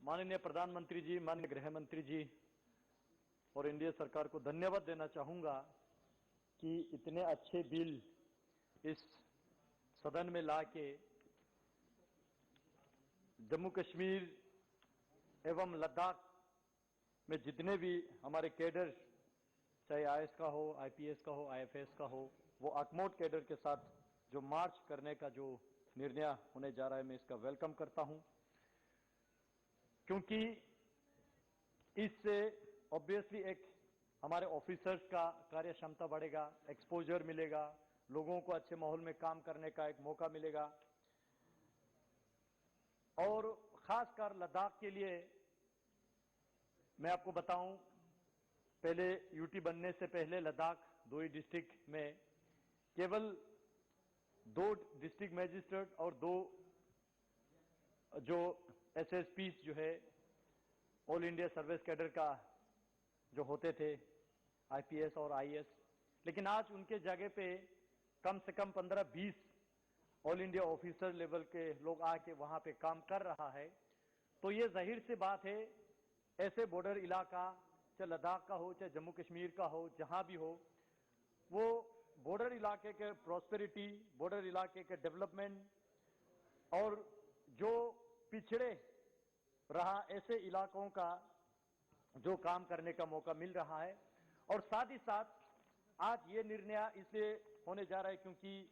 माननीय प्रधानमंत्री जी, माननीय गृह मंत्री जी और एनडीए सरकार को धन्यवाद देना चाहूंगा कि इतने अच्छे बिल इस सदन में लाके जम्मू कश्मीर एवं लद्दाख में जितने भी हमारे कैडर, चाहे आईएएस का हो, आईपीएस का हो, आईएफएस का हो, वो अकमोट कैडर के साथ जो मार्च करने का जो निर्णय होने जा रहा है, मैं इसका वेलकम करता हूं, क्योंकि इससे ऑब्वियसली एक हमारे ऑफिसर्स का कार्य क्षमता बढ़ेगा, एक्सपोजर मिलेगा, लोगों को अच्छे माहौल में काम करने का एक मौका मिलेगा। और खासकर लद्दाख के लिए मैं आपको बताऊं, पहले यूटी बनने से पहले लद्दाख 2 ही डिस्ट्रिक्ट में केवल 2 डिस्ट्रिक्ट मजिस्ट्रेट और 2 जो एसएसपी जो है ऑल इंडिया सर्विस कैडर का जो होते थे, आईपीएस और आईएएस, लेकिन आज उनके जगह पे कम से कम 15-20 ऑल इंडिया ऑफिसर लेवल के लोग आके वहां पे काम कर रहा है। तो ये जाहिर सी बात है, ऐसे बॉर्डर इलाका, चाहे लद्दाख का हो, चाहे जम्मू कश्मीर का हो, जहां भी हो, वो बॉर्डर इलाके के प्रॉस्पेरिटी, बॉर्डर इलाके के डेवलपमेंट और जो पिछड़े रहा ऐसे इलाकों का जो काम करने का मौका मिल रहा है। और साथ ही साथ आज ये निर्णय इसलिए होने जा रहा है क्योंकि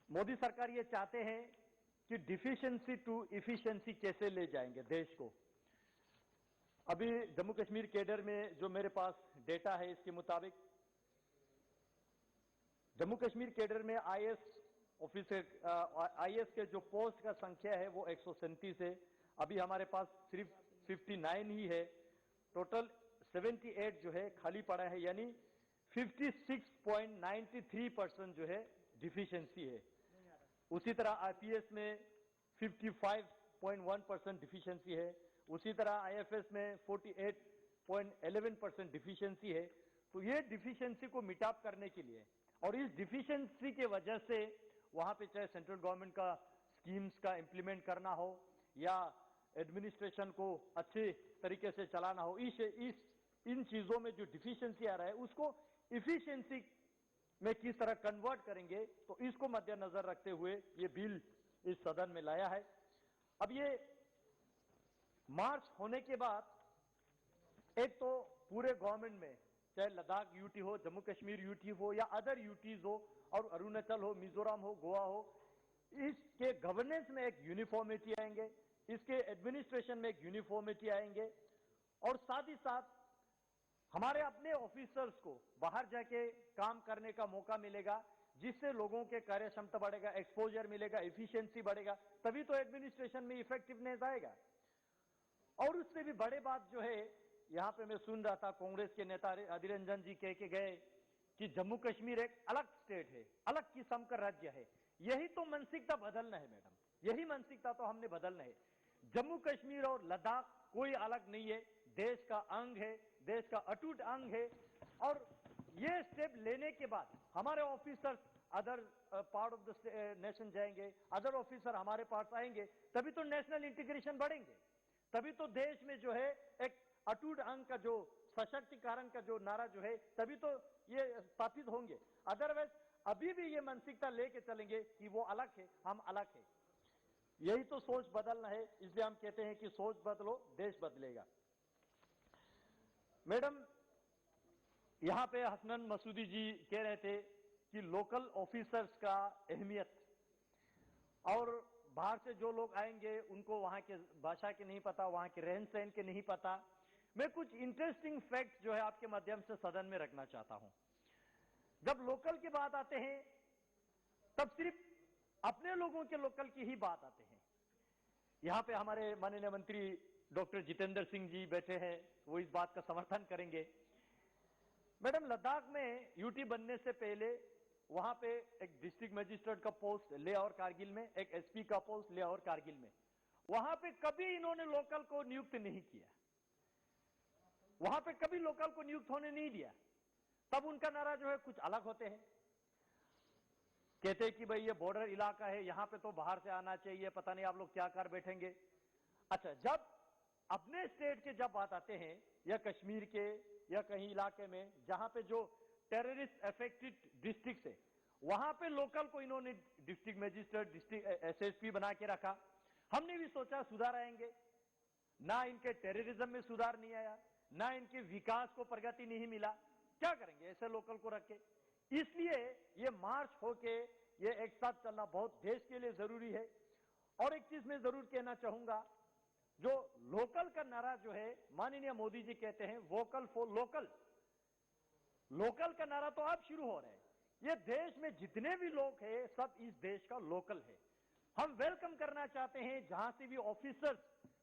मोदी सरकार ये चाहते हैं कि डिफिशिएंसी टू इफिशिएंसी कैसे ले जाएंगे देश को। अभी जम्मू कश्मीर कैडर में जो मेरे पास डेटा है, इसके मुताबिक जम्मू कश्मीर कैडर में आईएएस ऑफिसर, आईएएस के जो पोस्ट का संख्या है वो 137 है। अभी हमारे पास सिर्फ 59 ही है। टोटल 78 जो है खाली पड़ा है, यानी 56.93% जो है डिफिशिएंसी है। उसी तरह आईपीएस में 55.1% डिफिशिएंसी है। उसी तरह आईएफएस में 48.11% डिफिशिएंसी है। तो ये डिफिशिएंसी को मिटाप करने के लिए और इस डिफिशिएंसी के वजह से वहां पे चाहे सेंट्रल गवर्नमेंट का स्कीम्स का इंप्लीमेंट करना हो या एडमिनिस्ट्रेशन को अच्छे तरीके से चलाना हो, इन चीजों में जो डिफिशिएंसी आ रहा है उसको इफिशिएंसी में किस तरह कन्वर्ट करेंगे, तो इसको मद्देनजर रखते हुए ये बिल इस सदन में लाया है। अब ये मार्च होने के बाद एक तो पूरे गवर्नमेंट में, चाहे लद्दाख यूटी हो, जम्मू कश्मीर यूटी हो या अदर यूटीज हो, और अरुणाचल हो, मिजोरम हो, गोवा हो, इसके गवर्नेंस में एक यूनिफॉर्मिटी आएंगे, इसके एडमिनिस्ट्रेशन में एक यूनिफॉर्मिटी आएंगे और साथ ही साथ हमारे अपने ऑफिसर्स को बाहर जाके काम करने का मौका मिलेगा, जिससे लोगों के कार्य क्षमता बढ़ेगा, एक्सपोजर मिलेगा, एफिशिएंसी बढ़ेगा, तभी तो एडमिनिस्ट्रेशन में इफेक्टिवनेस आएगा। और उससे भी बड़े बात जो है, यहां पे मैं सुन रहा था कांग्रेस के नेता अधीर रंजन जी कह के गए कि जम्मू कश्मीर एक अलग स्टेट है, अलग किस्म का राज्य है। यही तो मानसिकता बदलना है मैडम, यही मानसिकता तो हमने बदलना है। जम्मू कश्मीर और लद्दाख कोई अलग नहीं है, देश का अंग है, देश का अटूट अंग है। और ये स्टेप लेने के बाद हमारे officers other part of the nation जाएंगे, अदर ऑफिसर हमारे पास आएंगे, तभी तो नेशनल इंटीग्रेशन बढ़ेंगे, तभी तो देश में जो है एक अटूट अंग का जो सशक्तिकरण का जो नारा जो है, तभी तो ये स्थापित होंगे। अदरवाइज अभी भी ये मानसिकता लेके चलेंगे कि वो अलग है, हम अलग है। यही तो सोच बदलना है, इसलिए हम कहते हैं कि सोच बदलो, देश बदलेगा। मैडम, यहां पे हसनैन मसूदी जी कह रहे थे कि लोकल ऑफिसर्स का अहमियत, और बाहर से जो लोग आएंगे उनको वहां के भाषा के नहीं पता, वहां के रहन सहन के नहीं पता। मैं कुछ इंटरेस्टिंग फैक्ट जो है आपके माध्यम से सदन में रखना चाहता हूं। जब लोकल की बात आते हैं तब सिर्फ अपने लोगों के लोकल की ही बात आते हैं। यहां पे हमारे माननीय मंत्री डॉक्टर जितेंद्र सिंह जी बैठे हैं, वो इस बात का समर्थन करेंगे। मैडम, लद्दाख में यूटी बनने से पहले वहां पे एक डिस्ट्रिक्ट मजिस्ट्रेट का पोस्ट लेह और कारगिल में, एक एसपी का पोस्ट लेह और कारगिल में, वहां पे कभी इन्होंने लोकल को नियुक्त नहीं किया, वहां पे कभी लोकल को नियुक्त होने नहीं दिया। तब उनका नारा जो है कुछ अलग होते हैं, कहते हैं कि भाई ये बॉर्डर इलाका है, यहां पे तो बाहर से आना चाहिए, पता नहीं आप लोग क्या कर बैठेंगे। अच्छा, जब अपने स्टेट के जब बात आते हैं या कश्मीर के या कहीं इलाके में जहां पे जो टेररिस्ट अफेक्टेड डिस्ट्रिक्ट है, वहां पे लोकल को इन्होंने डिस्ट्रिक्ट मजिस्ट्रेट, डिस्ट्रिक्ट एसएसपी बना के रखा। हमने भी सोचा सुधार आएंगे, ना इनके टेररिज्म में सुधार नहीं आया, ना इनके विकास को प्रगति नहीं मिला। क्या करेंगे ऐसे लोकल को रख के? इसलिए ये मार्च होके ये एक साथ चलना बहुत देश के लिए जरूरी है। और एक चीज मैं जरूर कहना चाहूंगा, जो लोकल का नारा जो है माननीय मोदी जी कहते हैं वोकल फॉर लोकल, लोकल का नारा तो अब शुरू हो रहा है। ये देश में जितने भी लोग हैं सब इस देश का लोकल है। हम वेलकम करना चाहते हैं जहां से भी ऑफिसर्स,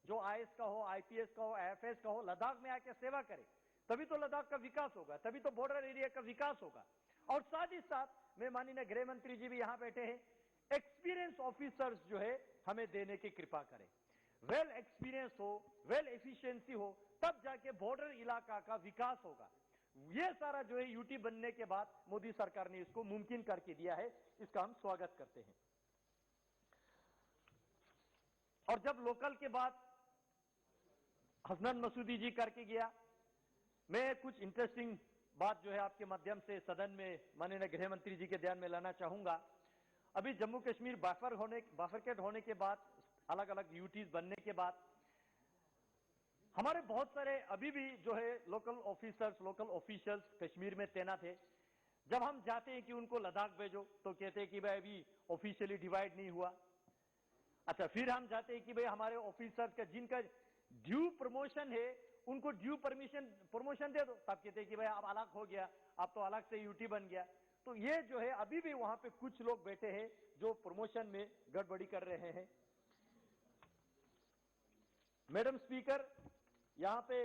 जो आईएएस का हो, आईपीएस का हो, आईएफएस का हो, लद्दाख में आके सेवा करे, तभी तो लद्दाख का विकास होगा, तभी तो बॉर्डर एरिया का विकास होगा। और साथ ही साथ में माननीय गृह मंत्री जी भी यहां बैठे हैं, एक्सपीरियंस ऑफिसर्स जो है हमें देने की कृपा करें। वेल एक्सपीरियंस हो, वेल एफिशिएंसी हो, तब जाके बॉर्डर इलाका का विकास होगा। ये सारा जो है यूटी बनने के बाद मोदी सरकार ने इसको मुमकिन करके दिया है, इसका हम स्वागत करते हैं। और जब लोकल के बाद हसनैन मसूदी जी करके गया, मैं कुछ इंटरेस्टिंग बात जो है आपके माध्यम से सदन में माननीय गृह मंत्री जी के ध्यान में लाना चाहूंगा। अभी जम्मू कश्मीर बाइफरकेट होने के बाद, अलग अलग यूटीज बनने के बाद, हमारे बहुत सारे अभी भी जो है local officers, local officials Kashmir में तैनात है। जब हम जाते हैं कि उनको लद्दाख भेजो तो कहते हैं कि भाई अभी ऑफिशियली डिवाइड नहीं हुआ। अच्छा, फिर हम जाते हैं कि भाई हमारे ऑफिसर्स का जिनका ड्यू प्रमोशन है उनको ड्यू प्रमोशन दे दो, तब कहते हैं कि भाई अब अलग हो गया, अब तो अलग से यूटी बन गया। तो ये जो है अभी भी वहां पे कुछ लोग बैठे हैं जो प्रमोशन में गड़बड़ी कर रहे हैं। मैडम स्पीकर, यहां पे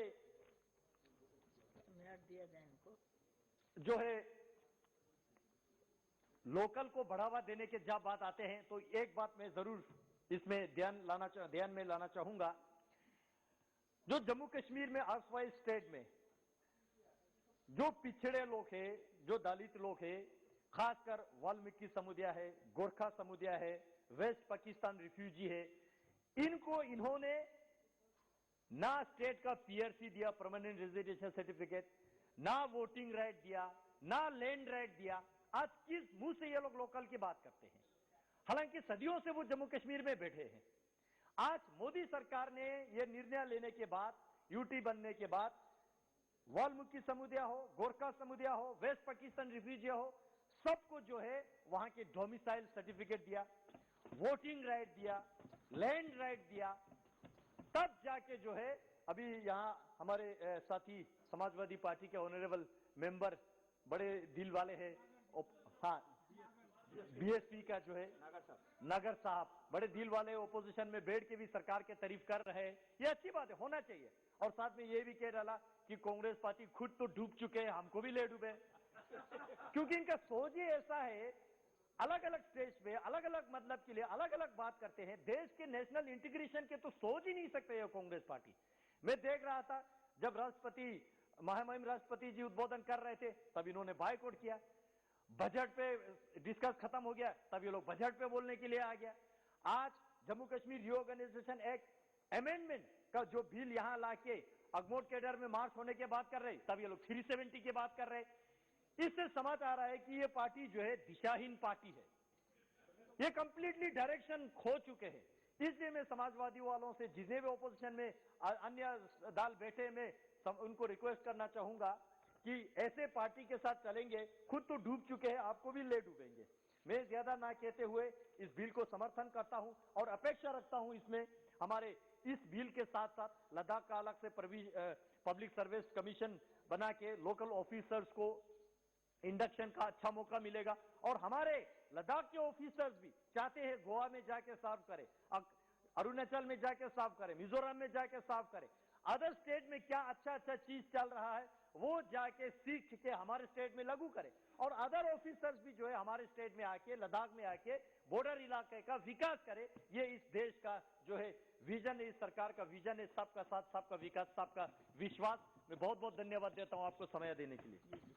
मिनट दिया जाए इनको। जो है लोकल को बढ़ावा देने के जब बात आते हैं तो एक बात मैं जरूर इसमें ध्यान में लाना चाहूंगा। जो जम्मू कश्मीर में अर्सवाइज स्टेट में जो पिछड़े लोग हैं, जो दलित लोग हैं, खासकर वाल्मीकि समुदाय है, गोरखा समुदाय है, वेस्ट पाकिस्तान रिफ्यूजी है, इनको इन्होंने ना स्टेट का पीआरसी दिया, परमानेंट रेजिडेंशियल सर्टिफिकेट, ना वोटिंग राइट दिया, ना लैंड राइट दिया। आज किस मुंह से ये लोग लोकल की बात करते हैं? हालांकि सदियों से वो जम्मू कश्मीर में बैठे हैं। आज मोदी सरकार ने यह निर्णय लेने के बाद, यूटी बनने के बाद, वाल्मीकि समुदाय हो, गोरखा समुदाय हो, वेस्ट पाकिस्तान रिफ्यूजी हो, सबको जो है वहां के डोमिसाइल सर्टिफिकेट दिया, वोटिंग राइट दिया, लैंड राइट दिया। तब जाके जो है अभी यहां हमारे साथी समाजवादी पार्टी के ऑनरेबल मेंबर बड़े दिल वाले हैं, हाँ बीएसपी का जो है नगर साहब बड़े दिल वाले ओपोजिशन में बैठ के भी सरकार के तारीफ कर रहे हैं। ये अच्छी बात है, होना चाहिए। और साथ में ये भी कह डाला कि कांग्रेस पार्टी खुद तो डूब चुके हैं, हमको भी ले डूबे। क्योंकि इनका सोच ही ऐसा है, अलग अलग स्टेज पे अलग अलग मतलब के लिए अलग अलग बात करते हैं। देश के नेशनल इंटीग्रेशन के तो सोच ही नहीं सकते ये कांग्रेस पार्टी। मैं देख रहा था जब राष्ट्रपति महामहिम राष्ट्रपति जी उद्बोधन कर रहे थे तब इन्होंने बायकॉट किया। बजट पे डिस्कस खत्म हो गया तब ये लोग बजट पे बोलने के लिए आ गया। आज Jammu Kashmir reorganisation act amendment का जो बिल यहां लाके अगमोट कैडर में मार्च होने की बात कर रहे, तब ये लोग 370 की बात कर रहे। इससे समझ आ रहा है कि ये पार्टी जो है दिशाहीन पार्टी है, ये कंप्लीटली डायरेक्शन खो चुके हैं। इसलिए मैं समाजवादी वालों से, जितने भी ओपोजिशन में अन्य दल बैठे, में उनको रिक्वेस्ट करना चाहूंगा कि ऐसे पार्टी के साथ चलेंगे, खुद तो डूब चुके हैं, आपको भी ले डूबेंगे। मैं ज्यादा ना कहते हुए इस बिल को समर्थन करता हूं और अपेक्षा रखता हूं इसमें हमारे इस बिल के साथ साथ लद्दाख का अलग से पब्लिक सर्विस कमीशन बना के लोकल ऑफिसर्स को इंडक्शन का अच्छा मौका मिलेगा। और हमारे लद्दाख के ऑफिसर्स भी चाहते हैं गोवा में जाके सर्व करें, अरुणाचल में जाके सर्व करें, मिजोरम में जाके सर्व करें। अदर स्टेट में क्या अच्छा अच्छा चीज चल रहा है वो जाके सीख के हमारे स्टेट में लागू करें। और अदर ऑफिसर्स भी जो है हमारे स्टेट में आके, लद्दाख में आके बॉर्डर इलाके का विकास करे। ये इस देश का जो है विजन है, इस सरकार का विजन है, सबका साथ, सबका विकास, सबका विश्वास। मैं बहुत बहुत धन्यवाद देता हूं आपको समय देने के लिए।